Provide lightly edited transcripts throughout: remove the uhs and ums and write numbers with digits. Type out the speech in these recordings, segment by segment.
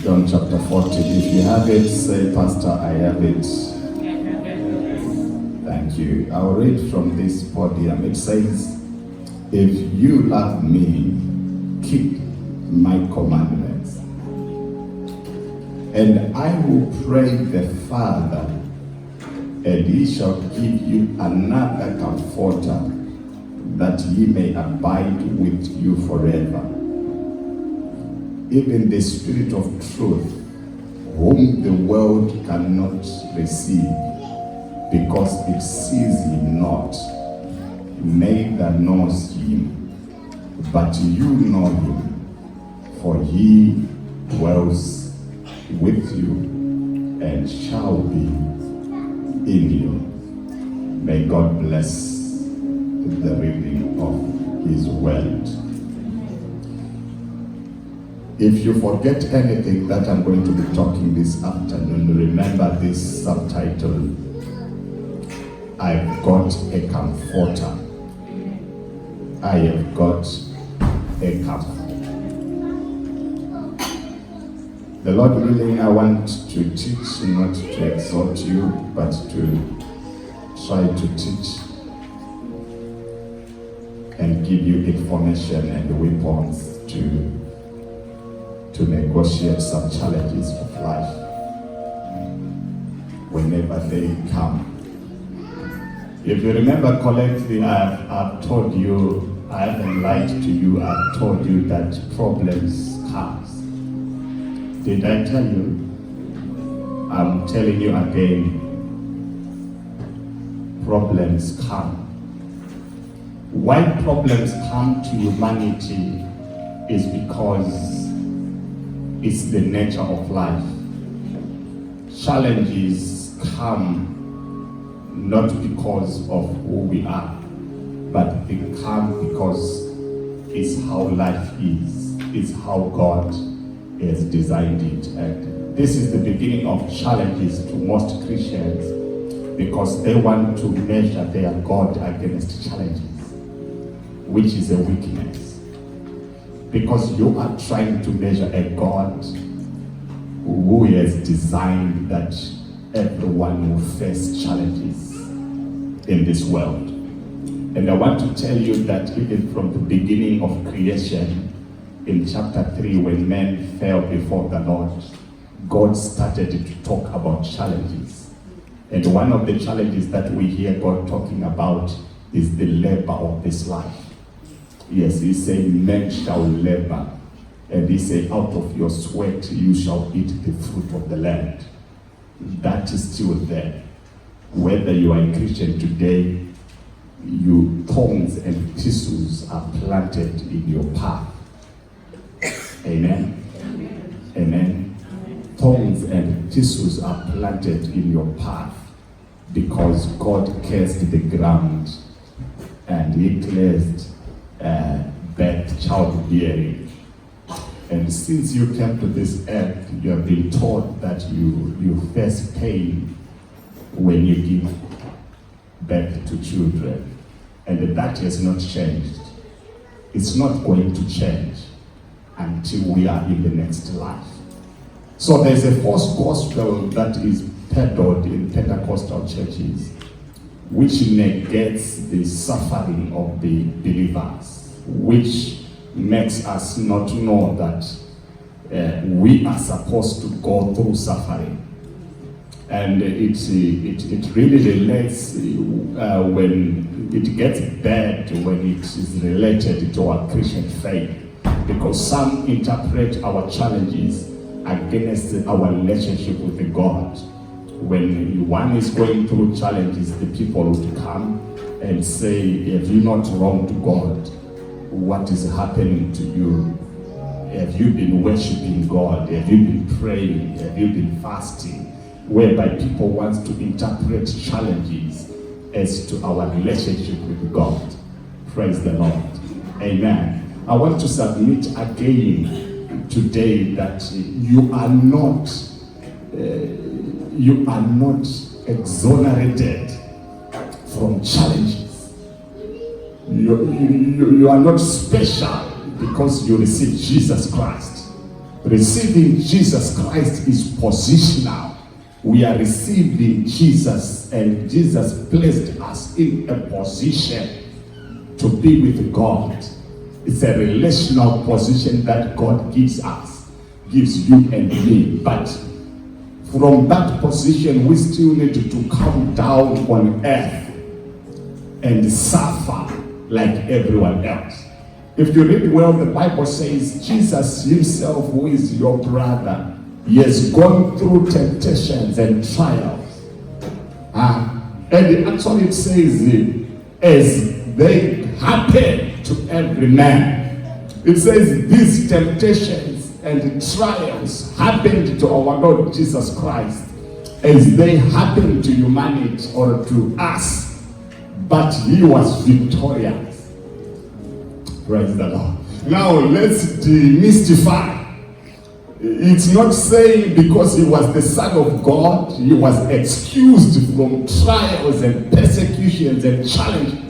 John chapter 14. If you have it, say, Pastor, I have it. Thank you. I'll read from this podium. It says, if you love me, keep my commandments. And I will pray the Father, and he shall give you another comforter, that he may abide with you forever. Even the Spirit of truth, whom the world cannot receive, because it sees him not, neither knows him. But you know him, for he dwells with you and shall be in you. May God bless the reading of his word. If you forget anything that I'm going to be talking this afternoon, remember this subtitle: I've got a comforter. I have got a comforter. The Lord willing, I want to teach, not to exhort you, but to try to teach and give you information and weapons to negotiate some challenges of life whenever they come. If you remember correctly, I've told you, I haven't lied to you, I've told you that problems come. Did I tell you? I'm telling you again, problems come. Why problems come to humanity is because it's the nature of life. Challenges come not because of who we are, but they come because it's how life is. It's how God has designed it. And this is the beginning of challenges to most Christians, because they want to measure their God against challenges, which is a weakness. Because you are trying to measure a God who has designed that everyone will face challenges in this world. And I want to tell you that even from the beginning of creation, in chapter 3, when men fell before the Lord, God started to talk about challenges. And one of the challenges that we hear God talking about is the labor of this life. Yes, he said, men shall labor. And he said, out of your sweat you shall eat the fruit of the land. That is still there. Whether you are a Christian today, your thorns and thistles are planted in your path. Amen. Amen. Amen. Thorns and thistles are planted in your path because God cursed the ground and he cleansed birth, childbearing. And since you came to this earth, you have been taught that you face pain when you give birth to children. And that has not changed. It's not going to change until we are in the next life. So there's a false gospel that is peddled in Pentecostal churches, which negates the suffering of the believers, which makes us not know that we are supposed to go through suffering. And it really relates when it gets bad when it is related to our Christian faith, because some interpret our challenges against our relationship with God. When one is going through challenges, the people would come and say, have you not wronged God? What is happening to you? Have you been worshiping God? Have you been praying? Have you been fasting? Whereby people want to interpret challenges as to our relationship with God. Praise the Lord. Amen. I want to submit again today that you are not exonerated from challenges. You are not special because you receive Jesus Christ. Receiving Jesus Christ is positional. We are receiving Jesus, and Jesus placed us in a position to be with God. It's a relational position that God gives us, gives you and me. But from that position, we still need to come down on earth and suffer like everyone else. If you read well, the Bible says Jesus himself, who is your brother, he has gone through temptations and trials. And actually it says, as they happen to every man. It says these temptations and trials happened to our Lord Jesus Christ as they happened to humanity or to us, but he was victorious. Praise the Lord. Now let's demystify. It's not saying because he was the Son of God, he was excused from trials and persecutions and challenges.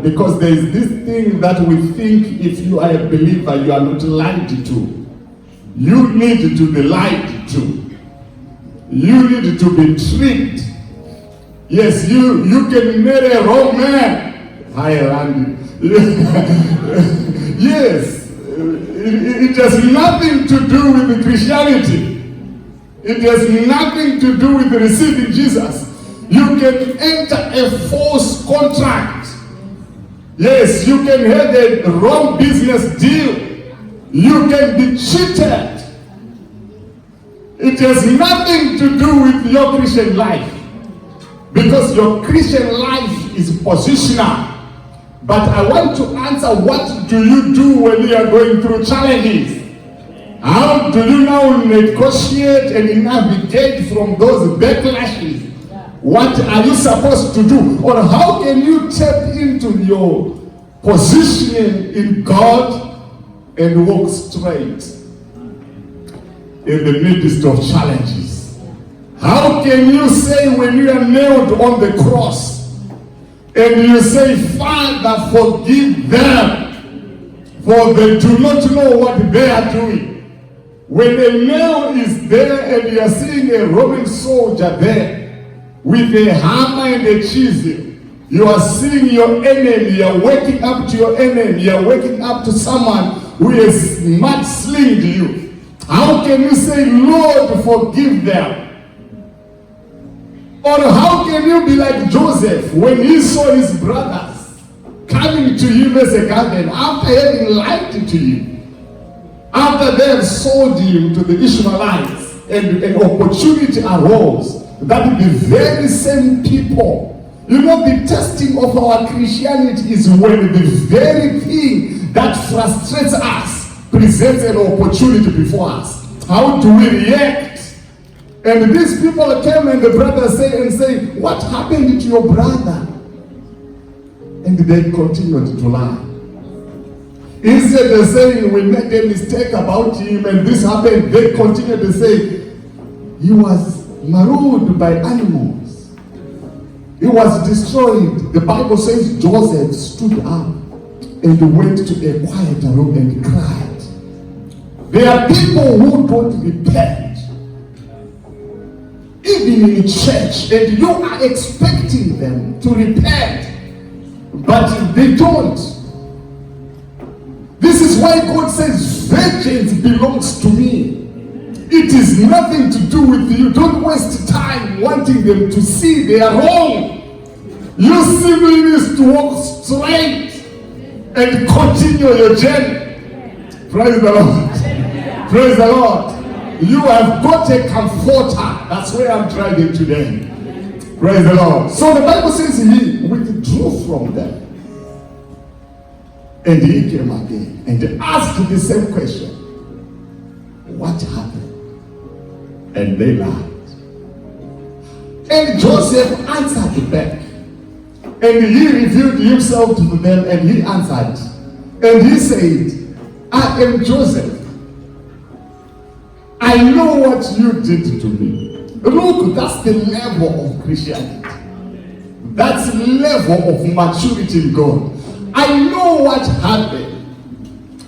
Because there is this thing that we think if you are a believer, you are not lied to. You need to be lied to. You need to be tricked. Yes, you can marry a wrong man. Hi, Randy. Yes, it has nothing to do with Christianity. It has nothing to do with receiving Jesus. You can enter a false contract. Yes, you can have a wrong business deal. You can be cheated. It has nothing to do with your Christian life, because your Christian life is positional. But I want to answer, what do you do when you are going through challenges? How do you now negotiate and navigate from those backlashes? What are you supposed to do? Or how can you tap into your position in God and walk straight in the midst of challenges? How can you say when you are nailed on the cross and you say, Father, forgive them, for they do not know what they are doing? When a nail is there and you are seeing a Roman soldier there with a hammer and a chisel, you are seeing your enemy, you are waking up to your enemy, you are waking up to someone who has mudslinged you. How can you say, Lord, forgive them? Or how can you be like Joseph when he saw his brothers coming to him as a guardian after having lied to him, after they have sold him to the Ishmaelites, and an opportunity arose that the very same people, you know, the testing of our Christianity is when the very thing that frustrates us presents an opportunity before us. How do we react? And these people came and the brothers say, what happened to your brother? And they continued to lie. Instead of saying, we made a mistake about him and this happened, they continued to say, he was marooned by animals. He was destroyed. The Bible says Joseph stood up and went to a quiet room and cried. There are people who don't repent, even in church, and you are expecting them to repent, but they don't. This is why God says, vengeance belongs to me. It is nothing to do with you. Don't waste time wanting them to see they are wrong. You simply need to walk straight and continue your journey. Praise the Lord. Praise the Lord. You have got a comforter. That's where I'm driving today. Praise the Lord. So the Bible says he withdrew from them. And he came again and asked the same question. What happened? And they lied. And Joseph answered back. And he revealed himself to them and he answered. And he said, I am Joseph. I know what you did to me. Look, that's the level of Christianity. That's the level of maturity in God. I know what happened.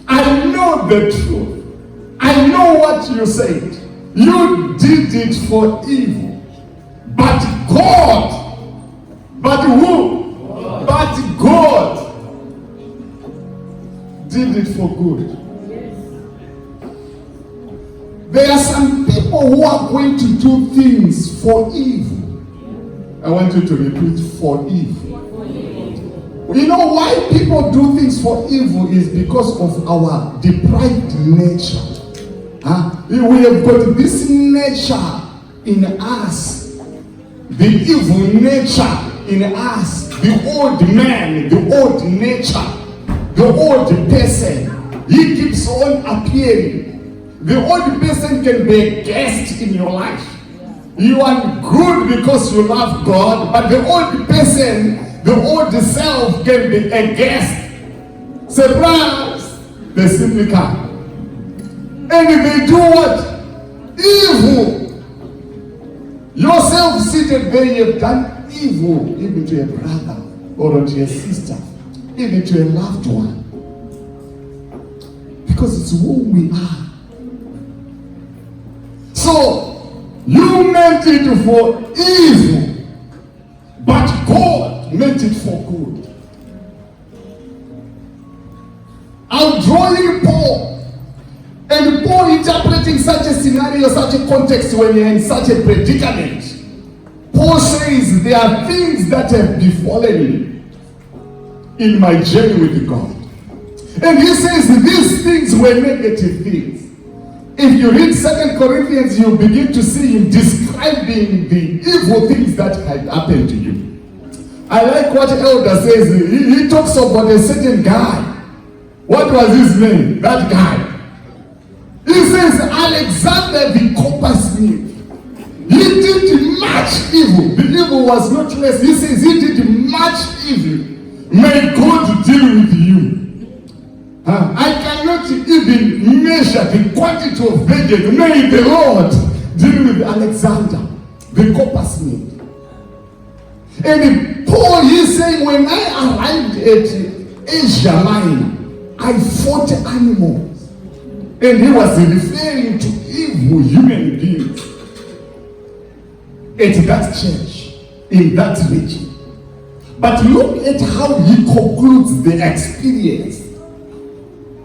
I know the truth. I know what you said. You did it for evil. But God, but who? But God did it for good. There are some people who are going to do things for evil. I want you to repeat, for evil. You know why people do things for evil is because of our deprived nature. We have got this nature in us, the evil nature in us, the old man, the old nature, the old person. He keeps on appearing. The old person can be a guest in your life. You are good because you love God, but the old person, the old self can be a guest. Surprise! They simply come. And they do what? Evil. Yourself seated there, you have done evil, even to a brother or to a sister, even to a loved one. Because it's who we are. So, you meant it for evil, but God meant it for good. I'm drawing Paul. And Paul interpreting such a scenario, such a context when you're in such a predicament. Paul says there are things that have befallen me in my journey with God. And he says these things were negative things. If you read 2 Corinthians, you begin to see him describing the evil things that had happened to you. I like what Elder says. He talks about a certain guy. What was his name? That guy. He says Alexander the coppersmith. He did much evil. The evil was not less. He says he did much evil. May God deal with you. I cannot even measure the quantity of vengeance. May the Lord deal with Alexander the coppersmith. And Paul is saying, when I arrived at Asia Minor, I fought animals. And he was referring to evil human beings at that church, in that region. But look at how he concludes the experience.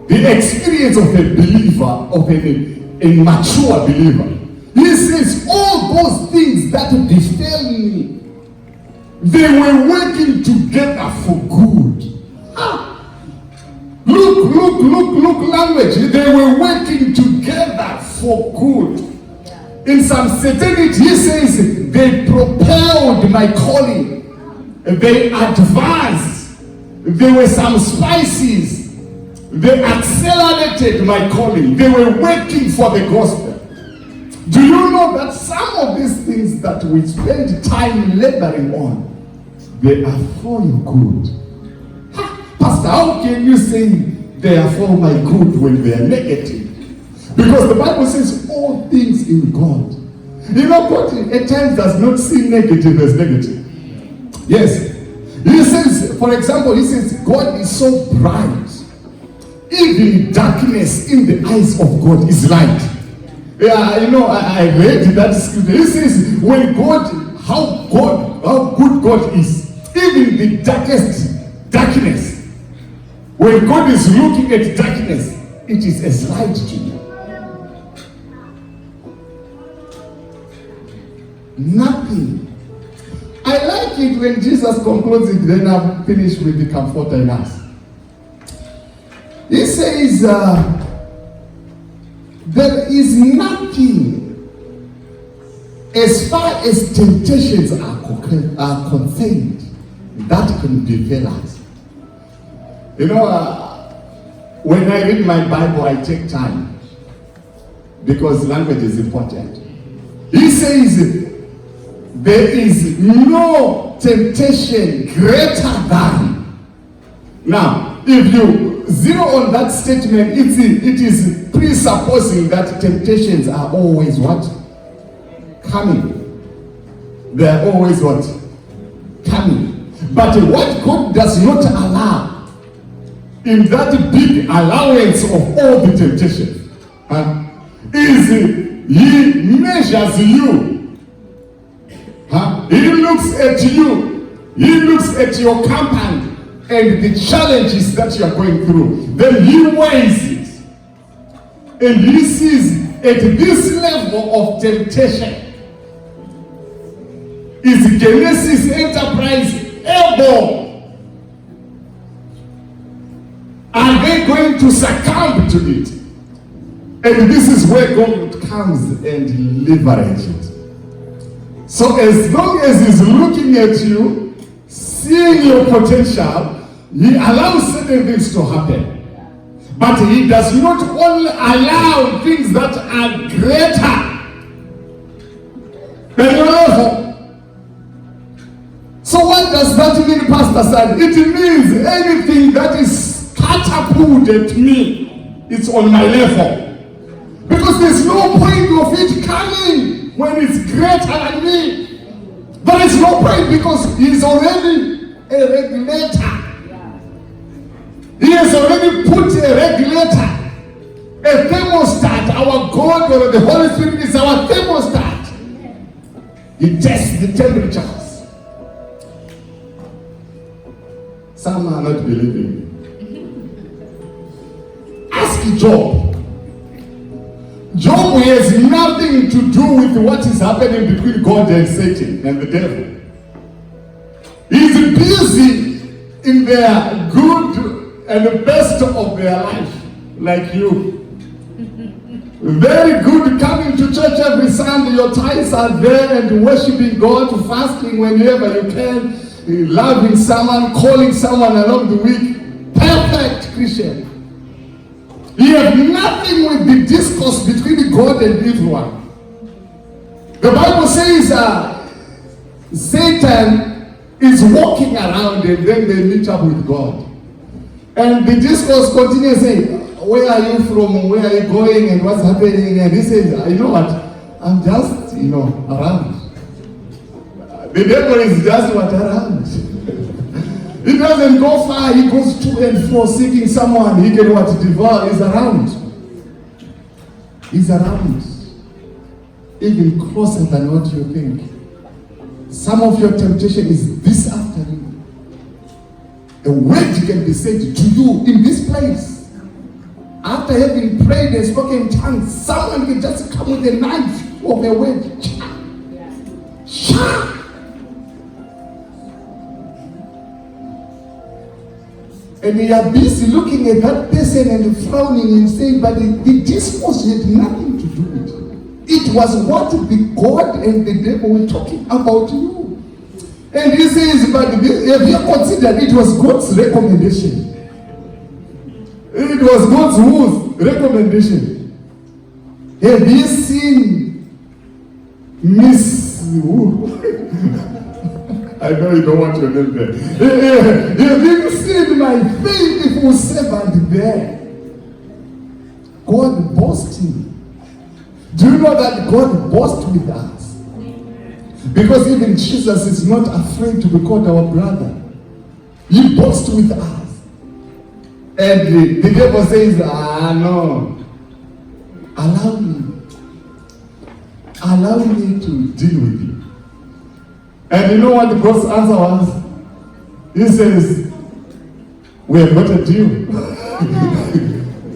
The experience of a believer, of a mature believer. He says, all those things that befell me, they were working together for good. Look, language. They were working together for good. In some certainty, he says, they propelled my calling. They advanced. There were some spices. They accelerated my calling. They were working for the gospel. Do you know that some of these things that we spend time laboring on, they are for your good? Pastor, how can you say they are for my good when they are negative? Because the Bible says all things in God. You know, God at times does not see negative as negative. Yes. He says, for example, he says, God is so bright. Even darkness in the eyes of God is light. Yeah, you know, I read that scripture. He says, when God, how good God is, even the darkest darkness, when God is looking at darkness, it is as light to you. Nothing. I like it when Jesus concludes it, then I'll finish with the comforter in us. He says, there is nothing as far as temptations are concerned that can befall us. You know, when I read my Bible, I take time because language is important. He says, there is no temptation greater than. Now, if you zero on that statement, it is presupposing that temptations are always what? Coming. They are always what? Coming. But what God does not allow, in that big allowance of all the temptations, is he measures you. He looks at you. He looks at your company and the challenges that you are going through. Then he weighs it. And he sees at this level of temptation, is Genesis Enterprise able? Are they going to succumb to it? And this is where God comes and liberates it. So as long as he's looking at you, seeing your potential, he allows certain things to happen. But he does not only allow things that are greater than your level. So what does that mean, Pastor Sad? It means anything that is catapulted at me, it's on my level. Because there's no point of it coming when it's greater than me. There is no point because he's already a regulator. He has already put a regulator, a thermostat. Our God or the Holy Spirit is our thermostat. He tests the temperatures. Some are not believing me. Ask Job. Job has nothing to do with what is happening between God and Satan and the devil. He's busy in their good and the best of their life, like you. Very good coming to church every Sunday, your tithes are there, and worshiping God, fasting whenever you can, loving someone, calling someone along the week. Perfect Christian. You have nothing with the discourse between God and everyone. The Bible says Satan is walking around and then they meet up with God. And the discourse continues saying, where are you from? Where are you going? And what's happening? And he says, you know what? I'm just, around. The devil is just what around. He doesn't go far. He goes to and fro seeking someone he can devour. He's around. He's around. Even closer than what you think. Some of your temptation is this afternoon. A word can be said to you in this place. After having prayed and spoken in tongues, someone can just come with a knife of a word. Sharp. And you are busy looking at that person and frowning and saying, but the discourse had nothing to do with it. It was what the God and the devil were talking about you. And he says, but have you considered it was God's recommendation? It was God's whose recommendation? Have you seen Miss who? I know you don't want your name there. Have you seen my faithful servant there? God boasting. Do you know that God boasts with us? Because even Jesus is not afraid to be called our brother. He boasts with us. And the devil says, no. Allow me to deal with you. And you know what God's answer was? He says, we have got a deal.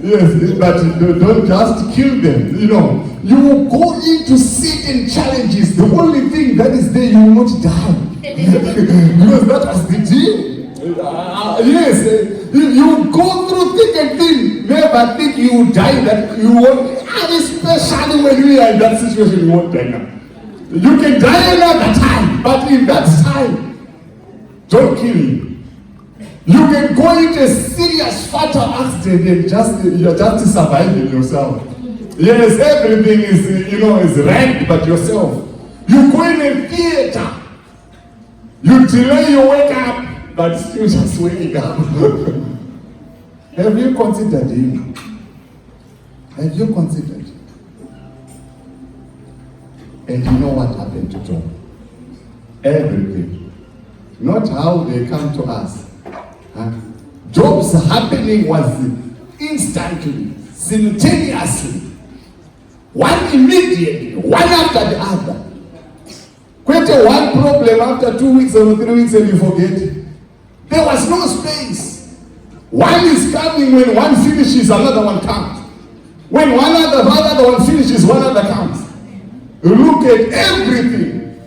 Yes, but don't just kill them. You will go into certain challenges. The only thing that is there, you will not die. Because that was the deal. Yes, you go through thick and thin. Never think you will die, that you won't. Especially when we are in that situation, you won't die now. You can die another time, but in that time, don't kill him. You can go into a serious fatal accident and you're just surviving yourself. Yes, everything is ranked but yourself. You go in a theater, you delay your wake up, but still just waking up. Have you considered him? Have you considered? And you know what happened to Job? Everything. Not how they come to us. Job's happening was instantly, simultaneously. One immediately, one after the other. Quite one problem after 2 weeks or 3 weeks and you forget. There was no space. One is coming, when one finishes, another one comes. When another one finishes, one other comes. Look at everything.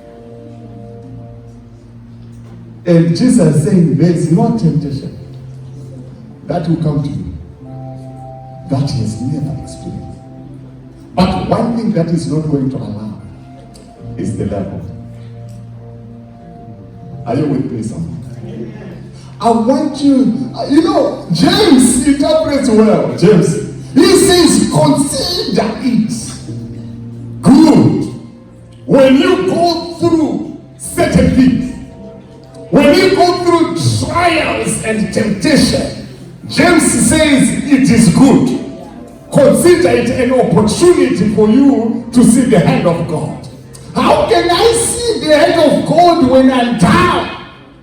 And Jesus is saying, there is no temptation that will come to you that he has never experienced. But one thing that is not going to allow is the level. Are you with me, son? I want you, James interprets well. James, he says, consider it good when you go through certain things. When you go through trials and temptation, James says it is good. Consider it an opportunity for you to see the hand of God. How can I see the hand of God when I'm down?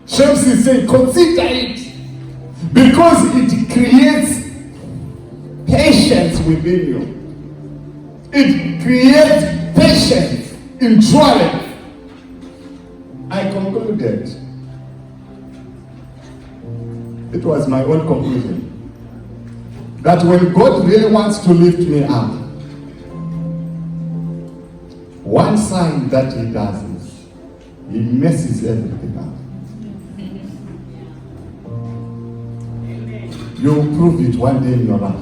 James is saying, consider it. Because it creates patience within you. It creates patience in triumph. I concluded. It was my own conclusion. That when God really wants to lift me up, one sign that he does is he messes everything up. You'll prove it one day in your life.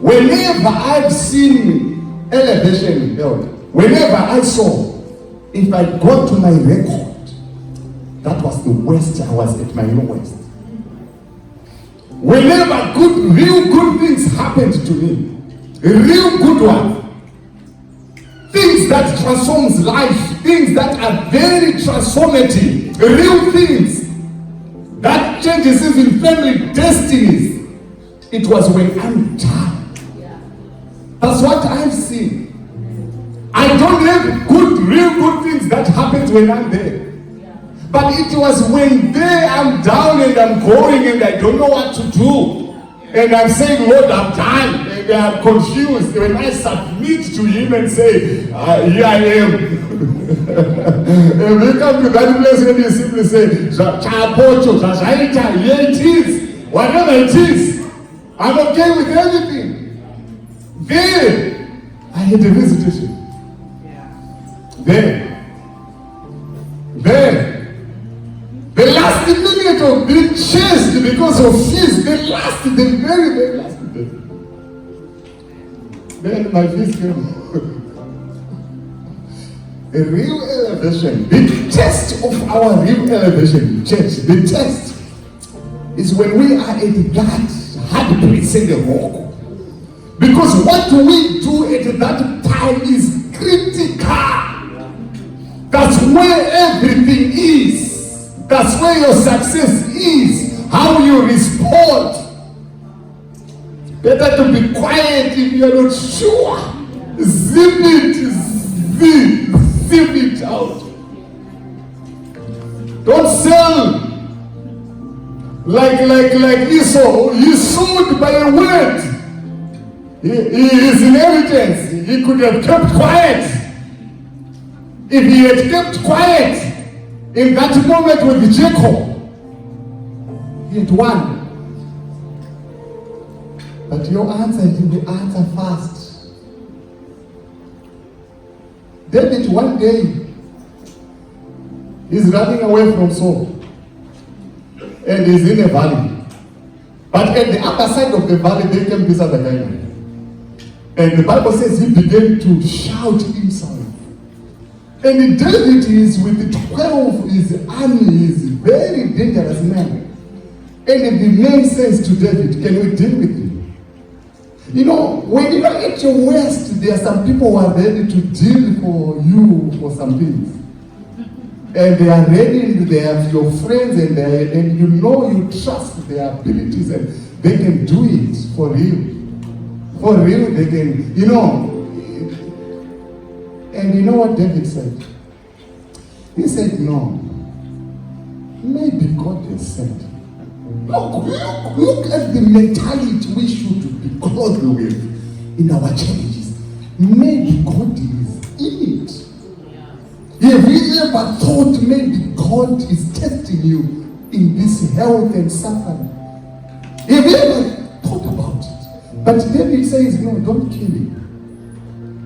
Whenever I've seen elevation held, whenever I saw, if I got to my record, that was the worst. I was at my lowest. Whenever real good things happened to me, real good ones, things that transforms life, things that are very transformative, real things that changes even family destinies, it was when I'm down. That's what I've seen. I don't have real good things that happens when I'm there. But it was when there I'm down and I'm going and I don't know what to do. And I'm saying, Lord, I'm done. And I'm confused. When I submit to him and say, here I am. And we come to that place and you simply say, here it is. Whatever it is, I'm okay with everything. Then, I had a visitation. Then, the last minute of being chased because of fees, the very, very last minute. Then my fees came. A real elevation, the test of our real elevation, church, the test is when we are at that hard place in the rock. Because what we do at that time is critical. That's where everything is. That's where your success is. How you respond. Better to be quiet if you're not sure. Zip it out. Don't sell like Esau. He sold by a word. His inheritance. He could have kept quiet. If he had kept quiet in that moment with Jacob, he had won. But your answer, you will answer fast. David, one day, he's running away from Saul. And he's in a valley. But at the other side of the valley, they came this other guy. And the Bible says he began to shout himself. And David is with 12, his army, is a very dangerous man. And the man says to David, can we deal with him? You know, when you are at your worst, there are some people who are ready to deal for you for some things. And they are ready, they have your friends, and you know you trust their abilities, and they can do it for real. For real, they can, you know. And you know what David said? He said, no. Maybe God has said. Look at the mentality we should be clothed with in our challenges. maybe God is in it. Have you ever thought maybe God is testing you in this health and suffering? Have you ever thought about it? But David says, no, don't kill him.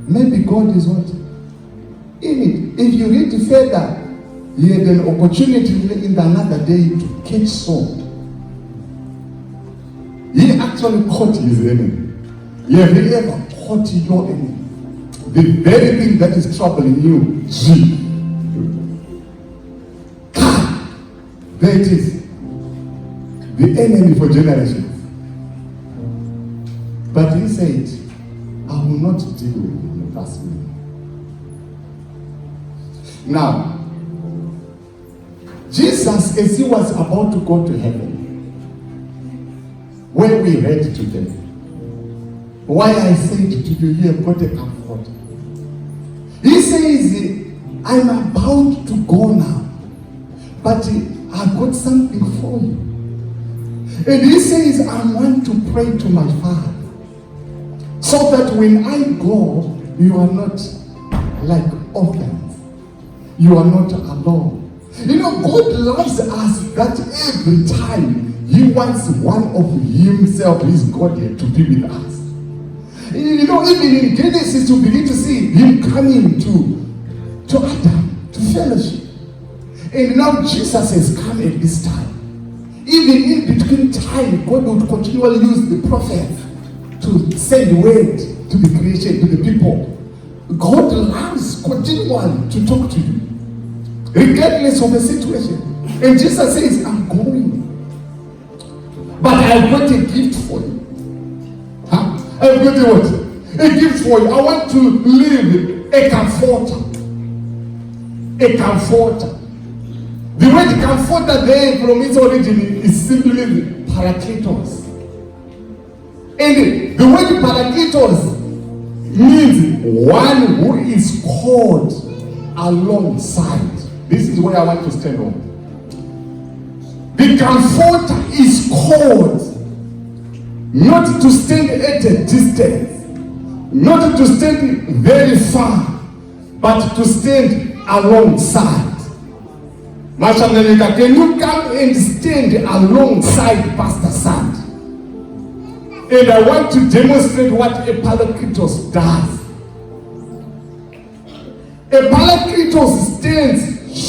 Maybe God is what? In it. If you read further, he had an opportunity in the another day to catch Saul. He actually caught his enemy. Have you ever caught your enemy? The very thing that is troubling you, there it is. The enemy for generations. But he said, I will not deal with him. That's me. Now, Jesus, as he was about to go to heaven, when we read today, why I said to you, you have got a comfort. He says, I'm about to go now, but I've got something for you. And he says, I want to pray to my Father, so that when I go, you are not like orphans. You are not alone. You know, God loves us that every time he wants one of himself, his Godhead, to be with us. You know, even in Genesis, you begin to see him coming to Adam, to fellowship. And now Jesus has come at this time. Even in between time, God would continually use the prophet to send word to the creation, to the people. God loves continually to talk to you, regardless of the situation. And Jesus says, I'm going, but I've got a gift for you. I've got a what? A gift for you. I want to leave a comforter. A comforter. The word comforter there from its origin is simply parakletos. And the word parakletos means one who is called alongside. This is where I want to stand on. The comforter is called not to stand at a distance, not to stand very far, but to stand alongside. Mashangalika, can you come and stand alongside Pastor Sand? And I want to demonstrate what a parakletos does. A parakletos stands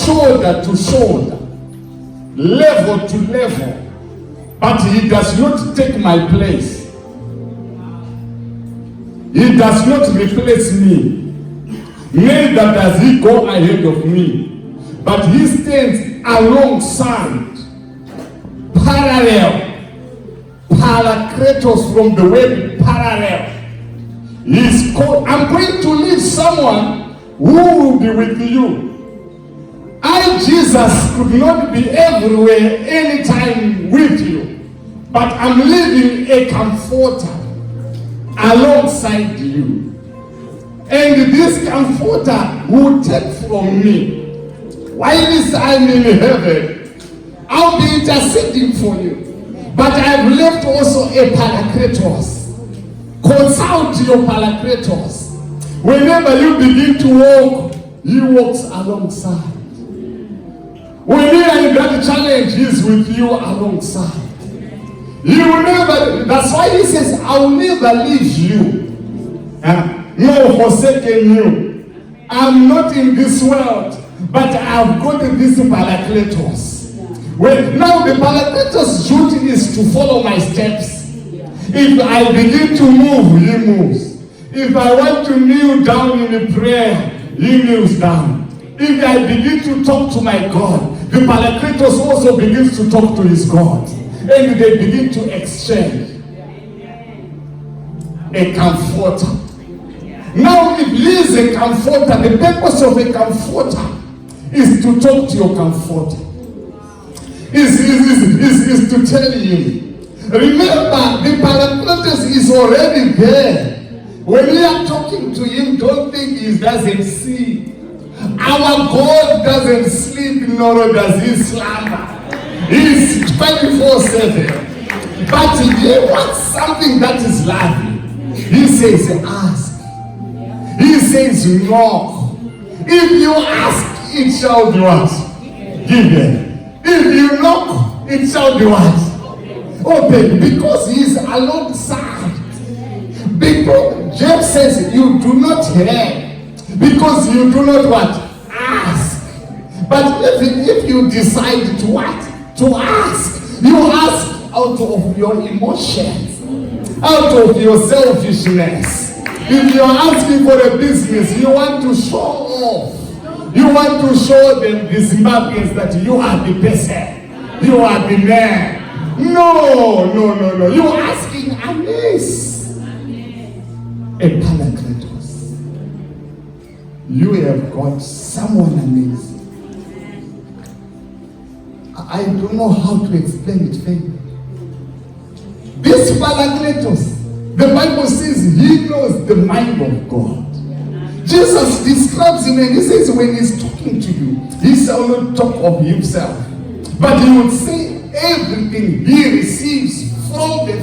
shoulder to shoulder, level to level. But he does not take my place. He does not replace me. Neither does he go ahead of me. But he stands alongside, parallel. Parakletos from the word parallel. He's called, I'm going to leave someone who will be with you. I, Jesus, could not be everywhere, anytime with you. But I'm leaving a comforter alongside you. And this comforter will take from me. While I'm in heaven, I'll be interceding for you. But I've left also a parakletos. Consult your parakletos. Whenever you begin to walk, he walks alongside. When you are in that challenge, he's with you alongside. He will never, that's why he says, I will never leave you, nor forsaken you. I'm not in this world, but I've got this parakletos. Well, now the parakletos' duty is to follow my steps. If I begin to move, he moves. If I want to kneel down in a prayer, he kneels down. If I begin to talk to my God, the parakletos also begins to talk to his God. And they begin to exchange. A comforter. Now, if he is a comforter, the purpose of a comforter is to talk to your comforter. Is to tell you. Remember, the parakletos is already there. When you are talking to him, don't think he doesn't see. Our God doesn't sleep, nor does he slumber. He's 24/7. But if he wants something that is lovely, he says, ask. He says, knock. If you ask, it shall be what? Given. If you knock, it shall be what? Open. Because he is alongside. Because James says, you do not hear, because you do not what? Ask. But if you decide to what? To ask. You ask out of your emotions, out of your selfishness. If you're asking for a business, you want to show off. You want to show them, the Zimbabweans, that you are the person. You are the man. No. You're asking amiss. A Paracletos. You have got someone amazing. I don't know how to explain it fairly. This Paracletos, the Bible says he knows the mind of God. Jesus describes him and he says when he's talking to you, he shall not talk of himself, but he would say everything he receives from the